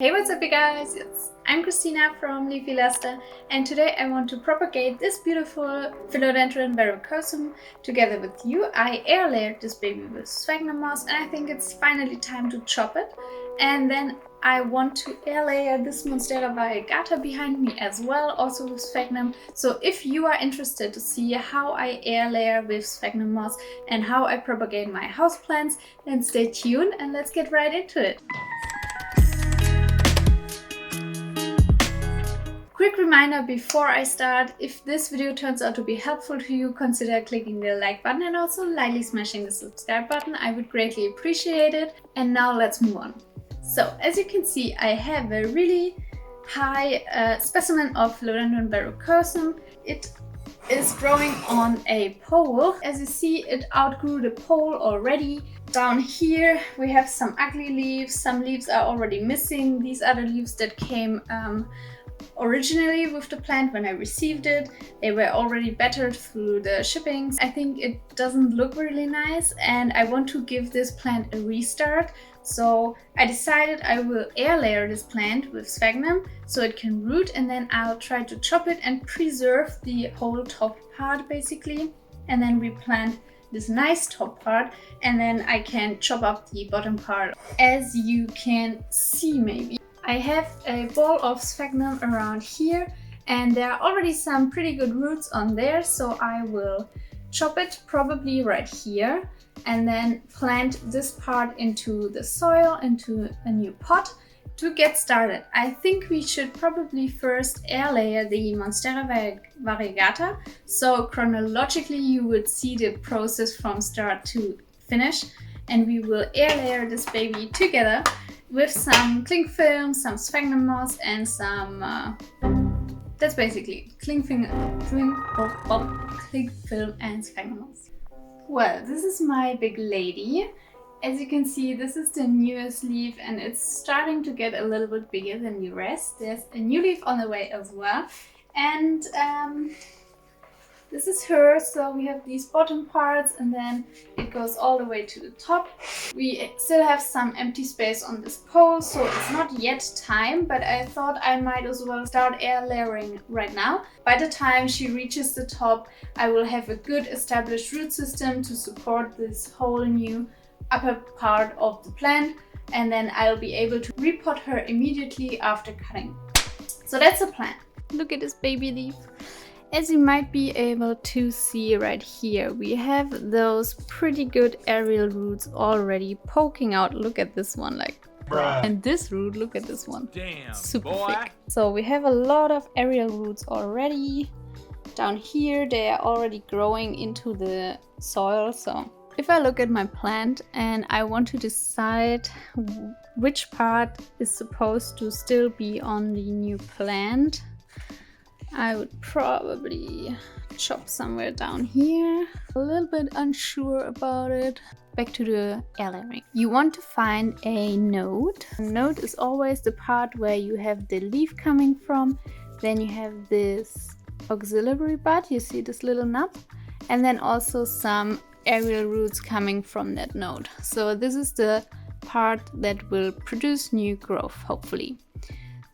Hey, what's up you guys? I'm Kristina from Leafy Leicester, and today I want to propagate this beautiful philodendron verrucosum together with you. I air layered this baby with sphagnum moss, and I think it's finally time to chop it. And then I want to air layer this monstera variegata behind me as well, also with sphagnum. So if you are interested to see how I air layer with sphagnum moss and how I propagate my houseplants, then stay tuned and let's get right into it. Quick reminder before I start, if this video turns out to be helpful to you, consider clicking the like button and also lightly smashing the subscribe button. I would greatly appreciate it. And now let's move on. So as you can see, I have a really high specimen of philodendron verrucosum. It is growing on a pole. As you see, it outgrew the pole already. Down here we have some ugly leaves. Some leaves are already missing. These are the leaves that came originally with the plant when I received it. They were already battered through the shippings. I think it doesn't look really nice and I want to give this plant a restart. So I decided I will air layer this plant with sphagnum so it can root, and then I'll try to chop it and preserve the whole top part basically, and then replant this nice top part, and then I can chop up the bottom part. As you can see, maybe I have a ball of sphagnum around here and there are already some pretty good roots on there, so I will chop it probably right here and then plant this part into the soil, into a new pot. To get started, I think we should probably first air layer the monstera variegata, so chronologically you would see the process from start to finish, and we will air layer this baby together with some cling film, some sphagnum moss, and some that's basically cling film and sphagnum moss. Well, this is my big lady. As you can see, this is the newest leaf and it's starting to get a little bit bigger than the rest. There's a new leaf on the way as well, and this is her. So we have these bottom parts and then it goes all the way to the top. We still have some empty space on this pole, so it's not yet time, but I thought I might as well start air layering right now. By the time she reaches the top, I will have a good established root system to support this whole new upper part of the plant, and then I'll be able to repot her immediately after cutting. So that's the plan. Look at this baby leaf. As you might be able to see right here, we have those pretty good aerial roots already poking out. Look at this one, like, bruh. And this root, look at this one. Damn, super boy. Thick. So we have a lot of aerial roots already. Down here, they are already growing into the soil. So if I look at my plant and I want to decide which part is supposed to still be on the new plant, I would probably chop somewhere down here. A little bit unsure about it. Back to the airlayering. You want to find a node. A node is always the part where you have the leaf coming from. Then you have this auxiliary bud. You see this little nub? And then also some aerial roots coming from that node. So this is the part that will produce new growth, hopefully.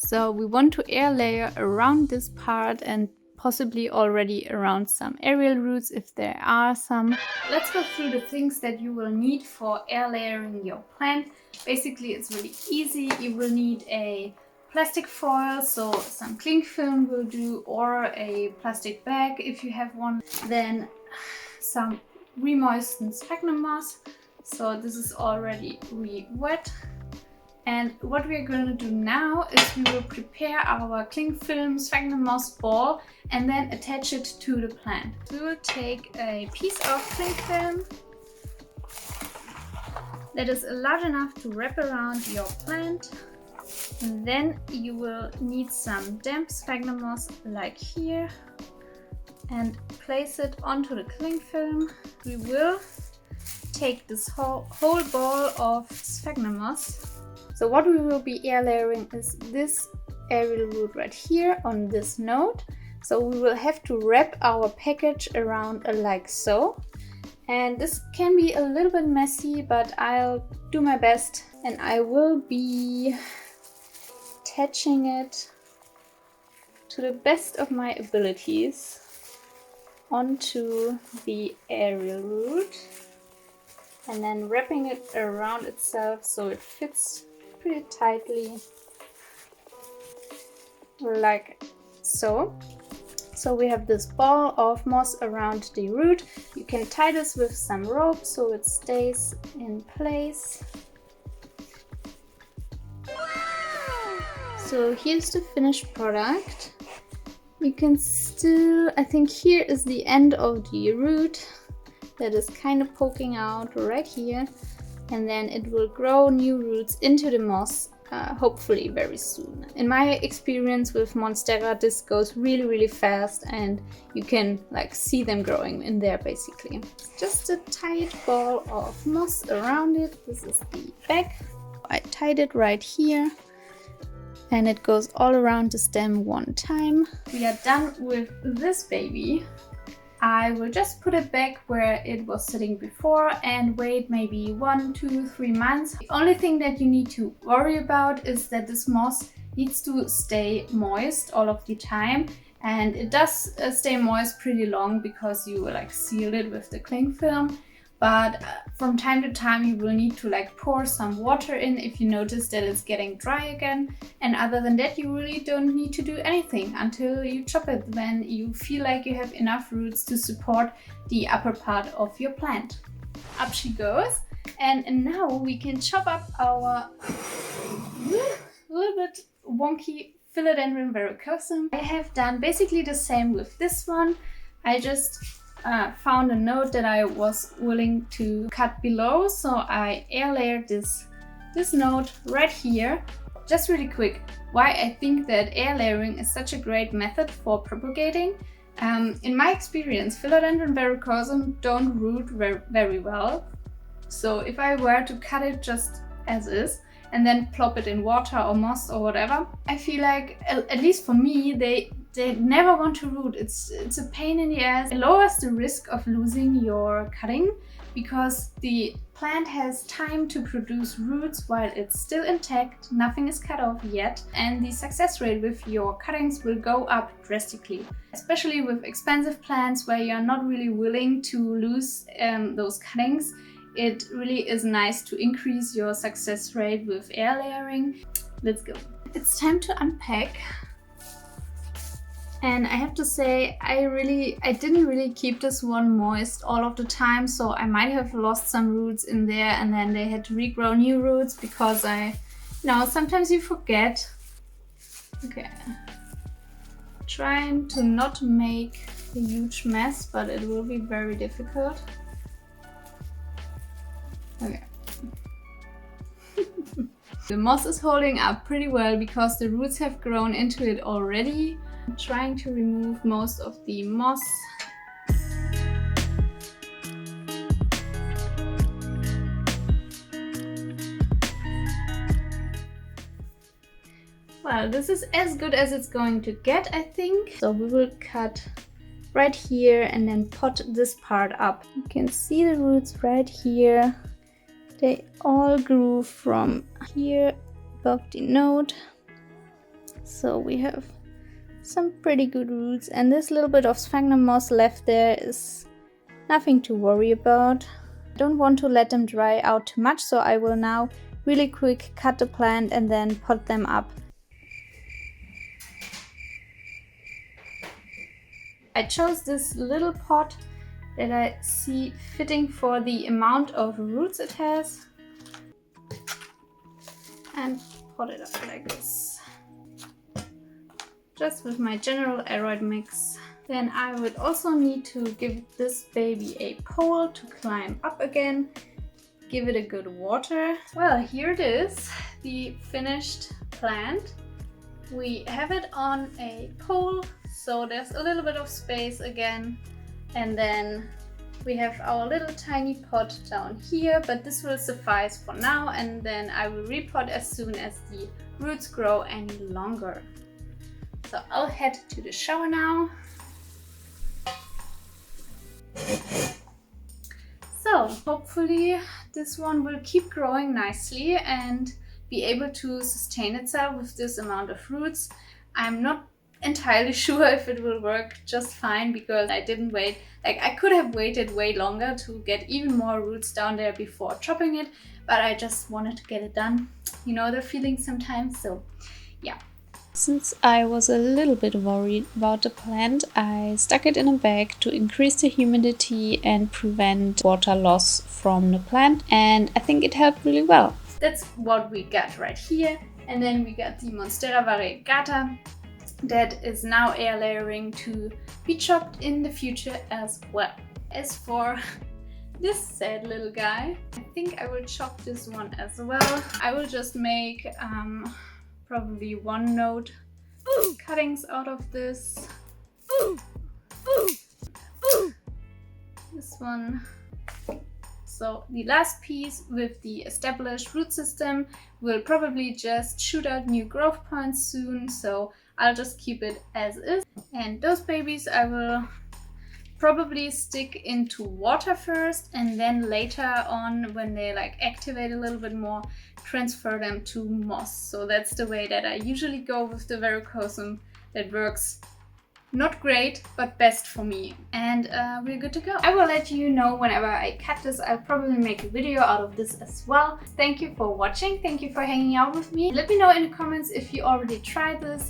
So we want to air layer around this part and possibly already around some aerial roots if there are some. Let's go through the things that you will need for air layering your plant. Basically, it's really easy. You will need a plastic foil, so some cling film will do, or a plastic bag if you have one. Then some re-moistened sphagnum moss. So this is already re-wet. And what we're going to do now is we will prepare our cling film sphagnum moss ball and then attach it to the plant. We will take a piece of cling film that is large enough to wrap around your plant. And then you will need some damp sphagnum moss like here and place it onto the cling film. We will take this whole ball of sphagnum moss. So what we will be air layering is this aerial root right here on this node. So we will have to wrap our package around like so. And this can be a little bit messy, but I'll do my best, and I will be attaching it to the best of my abilities onto the aerial root and then wrapping it around itself so it fits pretty tightly like so. So we have this ball of moss around the root. You can tie this with some rope so it stays in place. So here's the finished product. You can still, I think here is the end of the root that is kind of poking out right here, and then it will grow new roots into the moss hopefully very soon. In my experience with Monstera, this goes really fast and you can like see them growing in there basically. Just a tight ball of moss around it. This is the back. I tied it right here and it goes all around the stem one time. We are done with this baby. I will just put it back where it was sitting before and wait maybe 1, 2, 3 months. The only thing that you need to worry about is that this moss needs to stay moist all of the time, and it does stay moist pretty long because you like seal it with the cling film. But from time to time you will need to like pour some water in if you notice that it's getting dry again. And other than that, you really don't need to do anything until you chop it when you feel like you have enough roots to support the upper part of your plant. Up she goes. And now we can chop up our little bit wonky philodendron verrucosum. I have done basically the same with this one. I just found a note that I was willing to cut below, so I air layered this note right here. Just really quick, why I think that air layering is such a great method for propagating. In my experience, philodendron verrucosum don't root very well. So if I were to cut it just as is and then plop it in water or moss or whatever, I feel like, at least for me, they never want to root. It's a pain in the ass. It lowers the risk of losing your cutting because the plant has time to produce roots while it's still intact, nothing is cut off yet, and the success rate with your cuttings will go up drastically. Especially with expensive plants where you're not really willing to lose those cuttings, it really is nice to increase your success rate with air layering. Let's go. It's time to unpack. And I have to say, I didn't really keep this one moist all of the time, so I might have lost some roots in there and then they had to regrow new roots because sometimes you forget. Okay. Trying to not make a huge mess, but it will be very difficult. Okay. The moss is holding up pretty well because the roots have grown into it already. I'm trying to remove most of the moss. Well, this is as good as it's going to get, I think. So we will cut right here and then pot this part up. You can see the roots right here. They all grew from here above the node. So we have some pretty good roots, and this little bit of sphagnum moss left there is nothing to worry about. I don't want to let them dry out too much, so I will now really quick cut the plant and then pot them up. I chose this little pot that I see fitting for the amount of roots it has and pot it up like this. Just with my general aeroid mix. Then I would also need to give this baby a pole to climb up again. Give it a good water. Well, here it is, the finished plant. We have it on a pole, so there's a little bit of space again. And then we have our little tiny pot down here, but this will suffice for now, and then I will repot as soon as the roots grow any longer. So I'll head to the shower now. So hopefully this one will keep growing nicely and be able to sustain itself with this amount of roots. I'm not entirely sure if it will work just fine because I didn't wait. Like, I could have waited way longer to get even more roots down there before chopping it, but I just wanted to get it done. You know the feeling sometimes, so yeah. Since I was a little bit worried about the plant, I stuck it in a bag to increase the humidity and prevent water loss from the plant, and I think it helped really well. That's what we got right here. And then we got the Monstera variegata that is now air layering to be chopped in the future as well. As for this sad little guy, I think I will chop this one as well. I will just make probably 1 node cuttings out of this. This one. So the last piece with the established root system will probably just shoot out new growth points soon, so I'll just keep it as is. And those babies I will probably stick into water first, and then later on, when they like activate a little bit more, transfer them to moss. So that's the way that I usually go with the verrucosum. That works not great, but best for me. And we're good to go. I will let you know whenever I cut this. I'll probably make a video out of this as well. Thank you for watching. Thank you for hanging out with me. Let me know in the comments if you already tried this.